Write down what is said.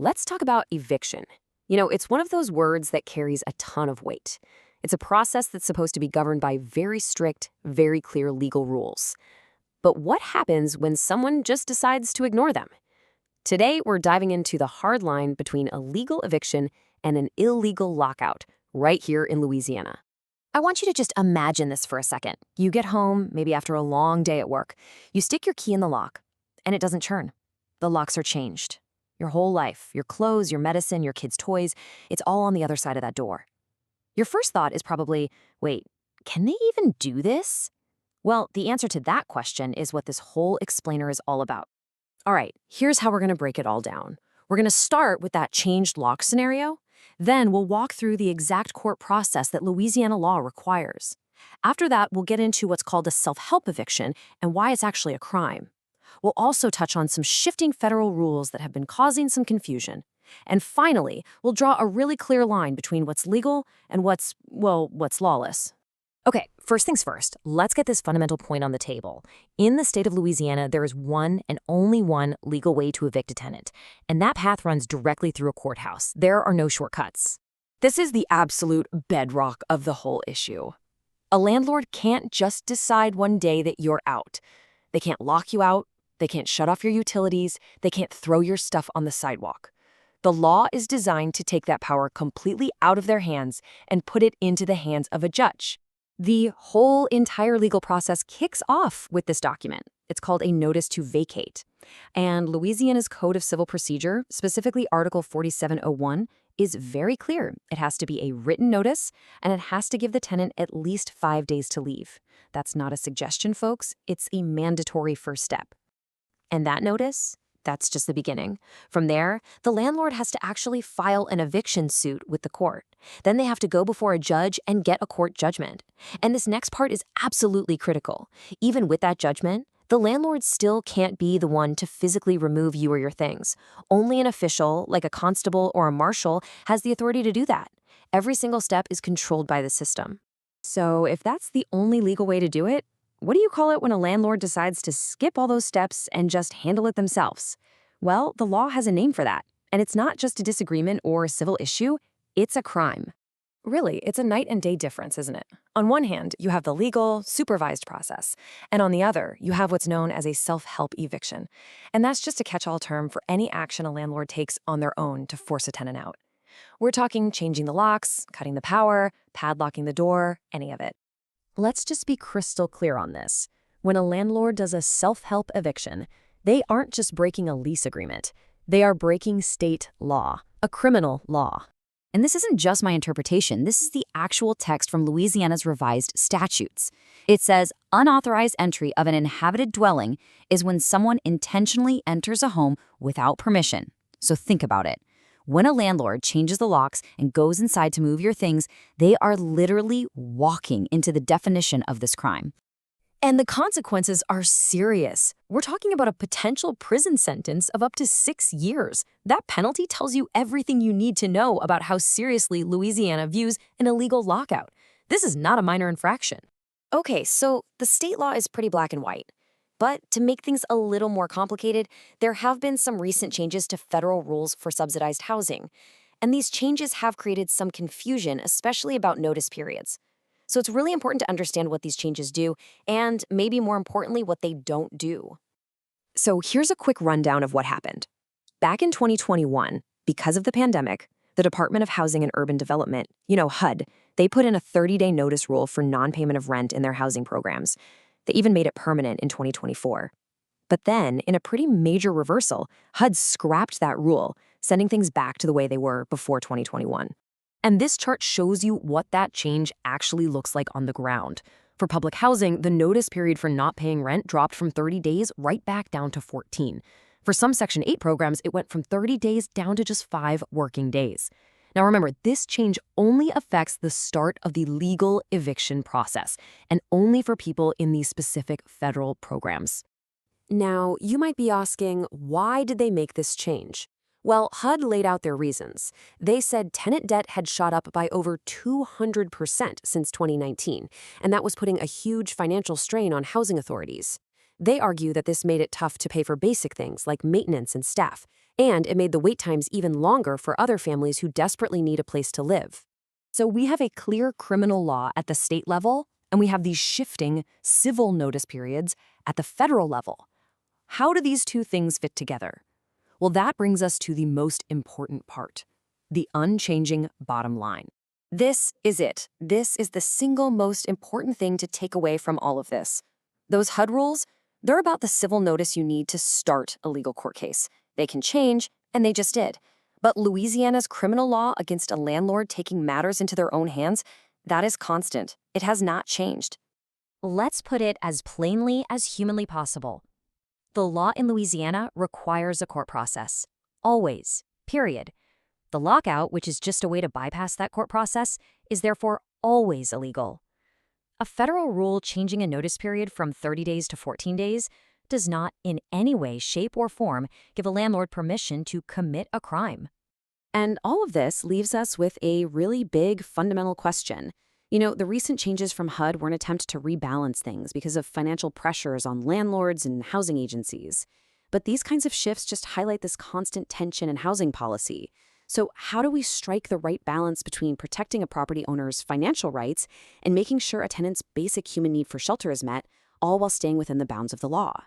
Let's talk about eviction. It's one of those words that carries a ton of weight. It's a process that's supposed to be governed by very strict, very clear legal rules. But what happens when someone just decides to ignore them? Today, we're diving into the hard line between a legal eviction and an illegal lockout, right here in Louisiana. I want you to just imagine this for a second. You get home, maybe after a long day at work. You stick your key in the lock, and it doesn't churn. The locks are changed. Your whole life, your clothes, your medicine, your kids' toys, it's all on the other side of that door. Your first thought is probably, wait, can they even do this? Well, the answer to that question is what this whole explainer is all about. All right, here's how we're going to break it all down. We're going to start with that changed lock scenario. Then we'll walk through the exact court process that Louisiana law requires. After that, we'll get into what's called a self-help eviction and why it's actually a crime. We'll also touch on some shifting federal rules that have been causing some confusion. And finally, we'll draw a really clear line between what's legal and what's lawless. Okay, first things first, let's get this fundamental point on the table. In the state of Louisiana, there is one and only one legal way to evict a tenant, and that path runs directly through a courthouse. There are no shortcuts. This is the absolute bedrock of the whole issue. A landlord can't just decide one day that you're out. They can't lock you out, they can't shut off your utilities, they can't throw your stuff on the sidewalk. The law is designed to take that power completely out of their hands and put it into the hands of a judge. The whole entire legal process kicks off with this document. It's called a notice to vacate. And Louisiana's Code of Civil Procedure, specifically Article 4701, is very clear. It has to be a written notice, and it has to give the tenant at least 5 days to leave. That's not a suggestion, folks. It's a mandatory first step. And that notice? That's just the beginning. From there, the landlord has to actually file an eviction suit with the court. Then they have to go before a judge and get a court judgment. And this next part is absolutely critical. Even with that judgment, the landlord still can't be the one to physically remove you or your things. Only an official, like a constable or a marshal, has the authority to do that. Every single step is controlled by the system. So if that's the only legal way to do it, what do you call it when a landlord decides to skip all those steps and just handle it themselves? Well, the law has a name for that. And it's not just a disagreement or a civil issue, it's a crime. Really, it's a night and day difference, isn't it? On one hand, you have the legal, supervised process. And on the other, you have what's known as a self-help eviction. And that's just a catch-all term for any action a landlord takes on their own to force a tenant out. We're talking changing the locks, cutting the power, padlocking the door, any of it. Let's just be crystal clear on this. When a landlord does a self-help eviction, they aren't just breaking a lease agreement. They are breaking state law, a criminal law. And this isn't just my interpretation. This is the actual text from Louisiana's revised statutes. It says, unauthorized entry of an inhabited dwelling is when someone intentionally enters a home without permission. So think about it. When a landlord changes the locks and goes inside to move your things, they are literally walking into the definition of this crime. And the consequences are serious. We're talking about a potential prison sentence of up to 6 years. That penalty tells you everything you need to know about how seriously Louisiana views an illegal lockout. This is not a minor infraction. Okay, so the state law is pretty black and white. But to make things a little more complicated, there have been some recent changes to federal rules for subsidized housing. And these changes have created some confusion, especially about notice periods. So it's really important to understand what these changes do, and maybe more importantly, what they don't do. So here's a quick rundown of what happened. Back in 2021, because of the pandemic, the Department of Housing and Urban Development, HUD, they put in a 30-day notice rule for non-payment of rent in their housing programs. They even made it permanent in 2024. But then, in a pretty major reversal, HUD scrapped that rule, sending things back to the way they were before 2021. And this chart shows you what that change actually looks like on the ground. For public housing, the notice period for not paying rent dropped from 30 days right back down to 14. For some Section 8 programs, it went from 30 days down to just 5 working days. Now remember, this change only affects the start of the legal eviction process, and only for people in these specific federal programs. Now, you might be asking, why did they make this change? Well, HUD laid out their reasons. They said tenant debt had shot up by over 200% since 2019, and that was putting a huge financial strain on housing authorities. They argue that this made it tough to pay for basic things like maintenance and staff, And it made the wait times even longer for other families who desperately need a place to live. So we have a clear criminal law at the state level, and we have these shifting civil notice periods at the federal level. How do these two things fit together? Well, that brings us to the most important part, the unchanging bottom line. This is it. This is the single most important thing to take away from all of this. Those HUD rules, they're about the civil notice you need to start a legal court case. They can change, and they just did. But Louisiana's criminal law against a landlord taking matters into their own hands, that is constant. It has not changed. Let's put it as plainly as humanly possible. The law in Louisiana requires a court process. Always. Period. The lockout, which is just a way to bypass that court process, is therefore always illegal. A federal rule changing a notice period from 30 days to 14 days does not in any way, shape, or form give a landlord permission to commit a crime. And all of this leaves us with a really big fundamental question. The recent changes from HUD were an attempt to rebalance things because of financial pressures on landlords and housing agencies. But these kinds of shifts just highlight this constant tension in housing policy. So how do we strike the right balance between protecting a property owner's financial rights and making sure a tenant's basic human need for shelter is met, all while staying within the bounds of the law?